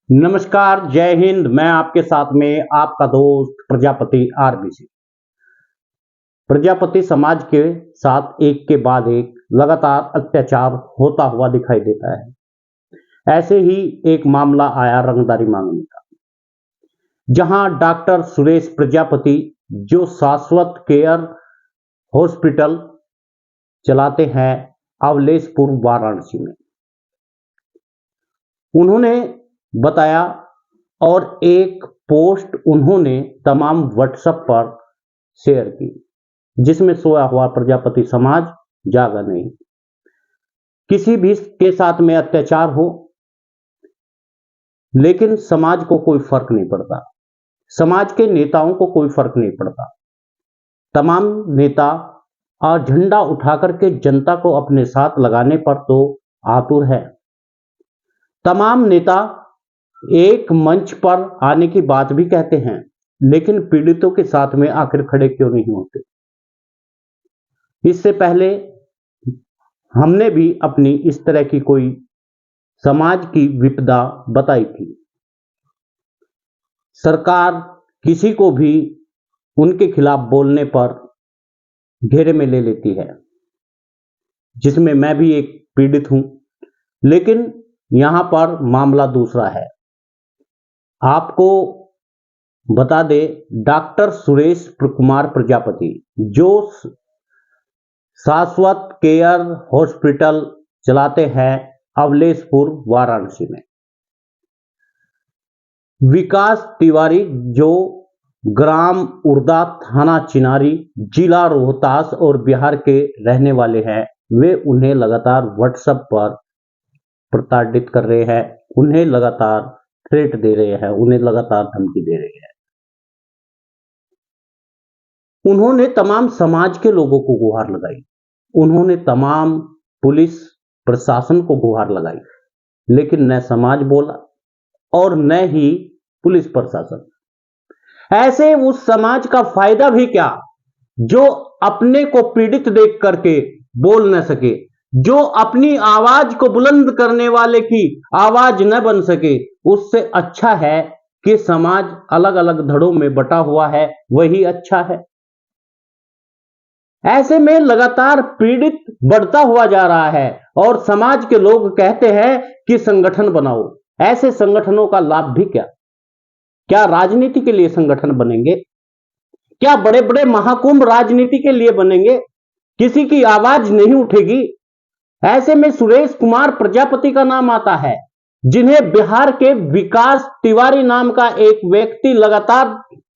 नमस्कार, जय हिंद। मैं आपके साथ में आपका दोस्त प्रजापति आरबीसी। प्रजापति समाज के साथ एक के बाद एक लगातार अत्याचार होता हुआ दिखाई देता है। ऐसे ही एक मामला आया रंगदारी मांगने का, जहां डॉक्टर सुरेश प्रजापति, जो शाश्वत केयर हॉस्पिटल चलाते हैं अवलेशपुर वाराणसी में, उन्होंने बताया और एक पोस्ट उन्होंने तमाम व्हाट्सएप पर शेयर की, जिसमें सोया हुआ प्रजापति समाज जागा नहीं। किसी भी के साथ में अत्याचार हो, लेकिन समाज को कोई फर्क नहीं पड़ता, समाज के नेताओं को कोई फर्क नहीं पड़ता। तमाम नेता झंडा उठा करके जनता को अपने साथ लगाने पर तो आतुर है। तमाम नेता एक मंच पर आने की बात भी कहते हैं, लेकिन पीड़ितों के साथ में आखिर खड़े क्यों नहीं होते। इससे पहले हमने भी अपनी इस तरह की कोई समाज की विपदा बताई थी। सरकार किसी को भी उनके खिलाफ बोलने पर घेरे में ले लेती है, जिसमें मैं भी एक पीड़ित हूं। लेकिन यहां पर मामला दूसरा है। आपको बता दे, डॉक्टर सुरेश कुमार प्रजापति, जो शाश्वत केयर हॉस्पिटल चलाते हैं अवलेशपुर वाराणसी में, विकास तिवारी, जो ग्राम उर्दा, थाना चिनारी, जिला रोहतास और बिहार के रहने वाले हैं, वे उन्हें लगातार व्हाट्सएप पर प्रताड़ित कर रहे हैं, उन्हें लगातार थ्रेट दे रहे हैं, उन्हें लगातार धमकी दे रहे हैं। उन्होंने तमाम समाज के लोगों को गुहार लगाई, उन्होंने तमाम पुलिस प्रशासन को गुहार लगाई, लेकिन न समाज बोला और न ही पुलिस प्रशासन। ऐसे उस समाज का फायदा भी क्या, जो अपने को पीड़ित देख करके बोल न सके, जो अपनी आवाज को बुलंद करने वाले की आवाज न बन सके। उससे अच्छा है कि समाज अलग अलग धड़ों में बटा हुआ है, वही अच्छा है। ऐसे में लगातार पीड़ित बढ़ता हुआ जा रहा है और समाज के लोग कहते हैं कि संगठन बनाओ। ऐसे संगठनों का लाभ भी क्या? क्या राजनीति के लिए संगठन बनेंगे? क्या बड़े बड़े महाकुंभ राजनीति के लिए बनेंगे? किसी की आवाज नहीं उठेगी। ऐसे में सुरेश कुमार प्रजापति का नाम आता है, जिन्हें बिहार के विकास तिवारी नाम का एक व्यक्ति लगातार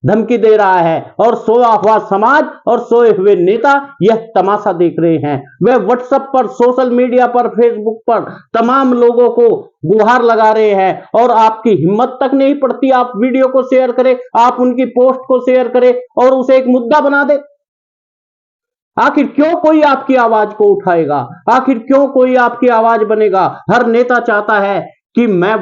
धमकी दे रहा है, और सोया हुआ समाज और सोए हुए नेता यह तमाशा देख रहे हैं। वे व्हाट्सएप पर, सोशल मीडिया पर, फेसबुक पर तमाम लोगों को गुहार लगा रहे हैं, और आपकी हिम्मत तक नहीं पड़ती आप वीडियो को शेयर करें, आप उनकी पोस्ट को शेयर करें और उसे एक मुद्दा बना दे। आखिर क्यों कोई आपकी आवाज को उठाएगा? आखिर क्यों कोई आपकी आवाज बनेगा? हर नेता चाहता है कि मैं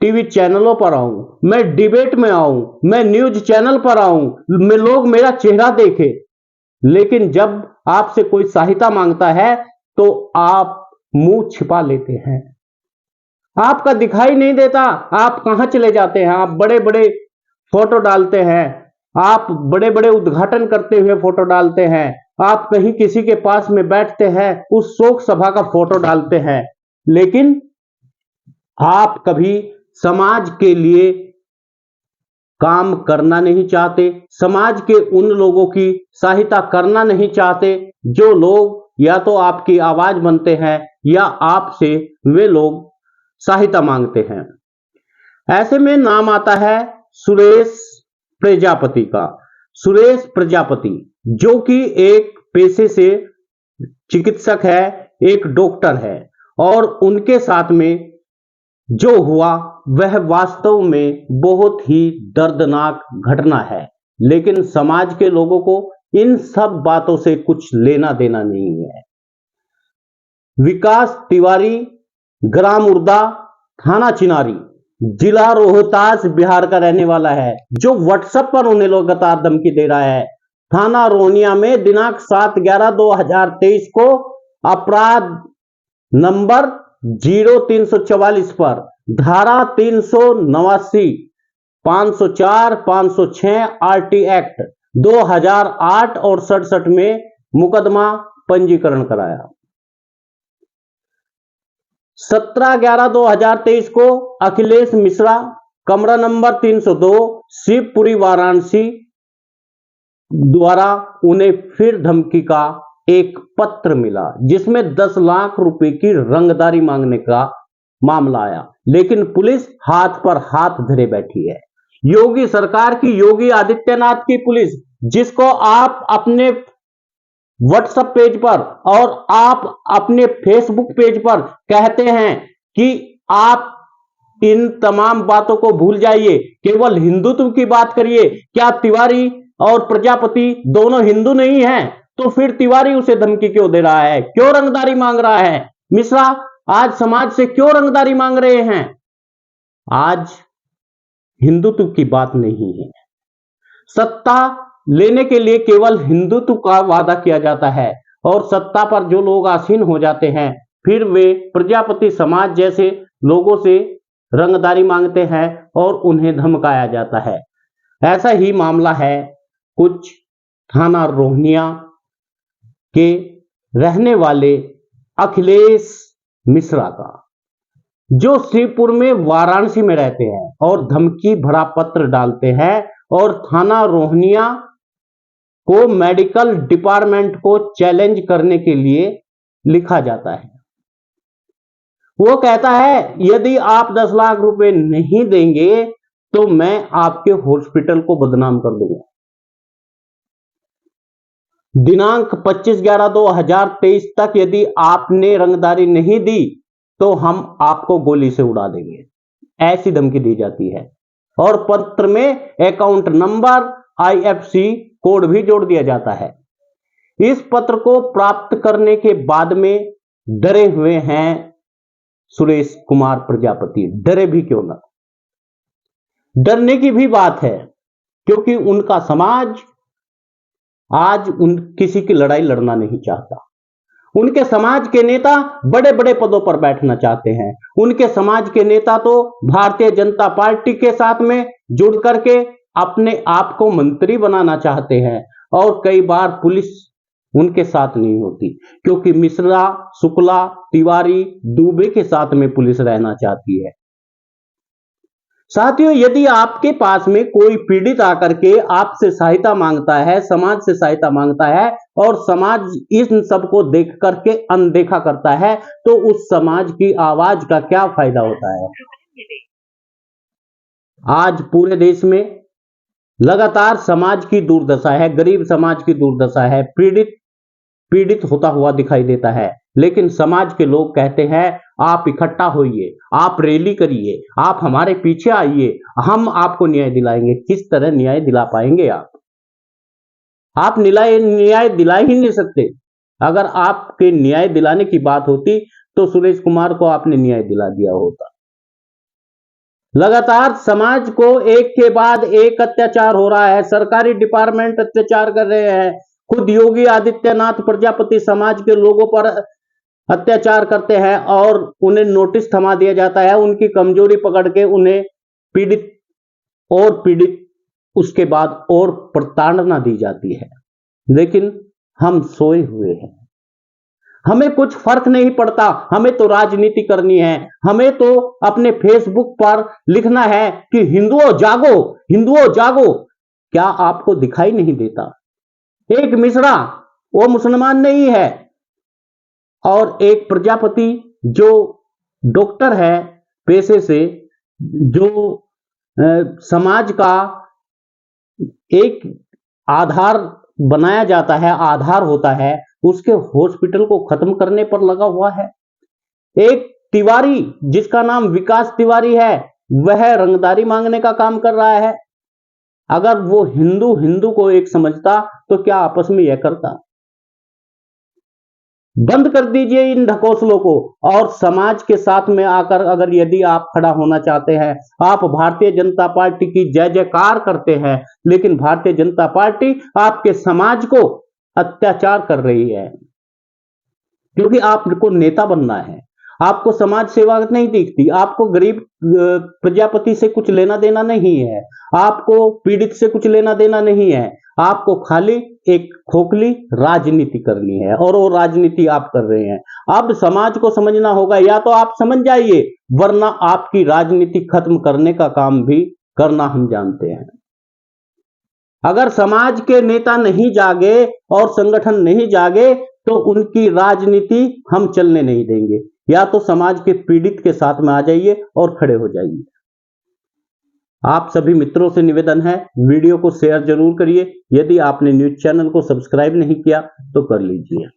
टीवी चैनलों पर आऊं, मैं डिबेट में आऊं, मैं न्यूज चैनल पर आऊं, मैं लोग मेरा चेहरा देखें। लेकिन जब आपसे कोई सहायता मांगता है तो आप मुंह छिपा लेते हैं, आपका दिखाई नहीं देता। आप कहां चले जाते हैं? आप बड़े बड़े फोटो डालते हैं, आप बड़े बड़े उद्घाटन करते हुए फोटो डालते हैं, आप कहीं किसी के पास में बैठते हैं, उस शोक सभा का फोटो डालते हैं, लेकिन आप कभी समाज के लिए काम करना नहीं चाहते, समाज के उन लोगों की सहायता करना नहीं चाहते, जो लोग या तो आपकी आवाज बनते हैं या आपसे वे लोग सहायता मांगते हैं। ऐसे में नाम आता है सुरेश प्रजापति का। सुरेश प्रजापति, जो कि एक पेशे से चिकित्सक है, एक डॉक्टर है, और उनके साथ में जो हुआ वह वास्तव में बहुत ही दर्दनाक घटना है। लेकिन समाज के लोगों को इन सब बातों से कुछ लेना देना नहीं है। विकास तिवारी, ग्राम उर्दा, थाना चिनारी, जिला रोहतास, बिहार का रहने वाला है, जो व्हाट्सएप पर उन्हें लगातार धमकी दे रहा है। थाना रोनिया में दिनांक 7/11/2023 को अपराध नंबर 0344 पर धारा 389, 504, 506 आरटी एक्ट 2008 और 67 में मुकदमा पंजीकरण कराया। 17/11/2023 को अखिलेश मिश्रा, कमरा नंबर 302, शिवपुरी, वाराणसी द्वारा उन्हें फिर धमकी का एक पत्र मिला जिसमें 10 लाख रुपए की रंगदारी मांगने का मामला आया, लेकिन पुलिस हाथ पर हाथ धरे बैठी है। योगी सरकार की, योगी आदित्यनाथ की पुलिस, जिसको आप अपने व्हाट्सएप पेज पर और आप अपने फेसबुक पेज पर कहते हैं कि आप इन तमाम बातों को भूल जाइए, केवल हिंदुत्व की बात करिए। क्या तिवारी और प्रजापति दोनों हिंदू नहीं हैं? तो फिर तिवारी उसे धमकी क्यों दे रहा है, क्यों रंगदारी मांग रहा है? मिश्रा आज समाज से क्यों रंगदारी मांग रहे हैं? आज हिंदुत्व की बात नहीं है। सत्ता लेने के लिए केवल हिंदुत्व का वादा किया जाता है और सत्ता पर जो लोग आसीन हो जाते हैं फिर वे प्रजापति समाज जैसे लोगों से रंगदारी मांगते हैं और उन्हें धमकाया जाता है। ऐसा ही मामला है कुछ थाना रोहनिया के रहने वाले अखिलेश मिश्रा का, जो शिवपुर में, वाराणसी में रहते हैं और धमकी भरा पत्र डालते हैं और थाना रोहनिया को मेडिकल डिपार्टमेंट को चैलेंज करने के लिए लिखा जाता है। वो कहता है यदि आप 10 लाख रुपए नहीं देंगे तो मैं आपके हॉस्पिटल को बदनाम कर दूंगा। दिनांक 25/11/2023 तक यदि आपने रंगदारी नहीं दी तो हम आपको गोली से उड़ा देंगे, ऐसी धमकी दी जाती है। और पत्र में अकाउंट नंबर, IFC कोड भी जोड़ दिया जाता है। इस पत्र को प्राप्त करने के बाद में डरे हुए हैं सुरेश कुमार प्रजापति। डरे भी क्यों ना, डरने की भी बात है, क्योंकि उनका समाज आज किसी की लड़ाई लड़ना नहीं चाहता। उनके समाज के नेता बड़े बड़े पदों पर बैठना चाहते हैं। उनके समाज के नेता तो भारतीय जनता पार्टी के साथ में जुड़ करके अपने आप को मंत्री बनाना चाहते हैं और कई बार पुलिस उनके साथ नहीं होती, क्योंकि मिश्रा, शुक्ला, तिवारी, दुबे के साथ में पुलिस रहना चाहती है। साथियों, यदि आपके पास में कोई पीड़ित आकर के आपसे सहायता मांगता है, समाज से सहायता मांगता है और समाज इन सबको देख करके अनदेखा करता है, तो उस समाज की आवाज का क्या फायदा होता है? आज पूरे देश में लगातार समाज की दुर्दशा है, गरीब समाज की दुर्दशा है, पीड़ित होता हुआ दिखाई देता है। लेकिन समाज के लोग कहते हैं आप इकट्ठा होइए, आप रैली करिए, आप हमारे पीछे आइए, हम आपको न्याय दिलाएंगे। किस तरह न्याय दिला पाएंगे आप न्याय दिला ही नहीं सकते। अगर आपके न्याय दिलाने की बात होती तो सुरेश कुमार को आपने न्याय दिला दिया होता। लगातार समाज को एक के बाद एक अत्याचार हो रहा है, सरकारी डिपार्टमेंट अत्याचार कर रहे हैं, खुद योगी आदित्यनाथ प्रजापति समाज के लोगों पर अत्याचार करते हैं और उन्हें नोटिस थमा दिया जाता है, उनकी कमजोरी पकड़ के उन्हें पीड़ित उसके बाद और प्रताड़ना दी जाती है। लेकिन हम सोए हुए हैं, हमें कुछ फर्क नहीं पड़ता। हमें तो राजनीति करनी है, हमें तो अपने फेसबुक पर लिखना है कि हिंदुओं जागो, हिंदुओं जागो। क्या आपको दिखाई नहीं देता? एक मिश्रा वो मुसलमान नहीं है और एक प्रजापति जो डॉक्टर है पेशे से, जो समाज का एक आधार बनाया जाता है, आधार होता है, उसके हॉस्पिटल को खत्म करने पर लगा हुआ है। एक तिवारी जिसका नाम विकास तिवारी है, वह रंगदारी मांगने का काम कर रहा है। अगर वो हिंदू को एक समझता तो क्या आपस में यह करता? बंद कर दीजिए इन ढकोसलों को और समाज के साथ में आकर अगर यदि आप खड़ा होना चाहते हैं, आप भारतीय जनता पार्टी की जय जयकार करते हैं, लेकिन भारतीय जनता पार्टी आपके समाज को अत्याचार कर रही है, क्योंकि आपको नेता बनना है, आपको समाज सेवा नहीं दिखती, आपको गरीब प्रजापति से कुछ लेना देना नहीं है, आपको पीड़ित से कुछ लेना देना नहीं है, आपको खाली एक खोखली राजनीति करनी है और वो राजनीति आप कर रहे हैं। अब समाज को समझना होगा, या तो आप समझ जाइए वरना आपकी राजनीति खत्म करने का काम भी करना हम जानते हैं। अगर समाज के नेता नहीं जागे और संगठन नहीं जागे तो उनकी राजनीति हम चलने नहीं देंगे। या तो समाज के पीड़ित के साथ में आ जाइए और खड़े हो जाइए। आप सभी मित्रों से निवेदन है, वीडियो को शेयर जरूर करिए। यदि आपने न्यूज़ चैनल को सब्सक्राइब नहीं किया तो कर लीजिए।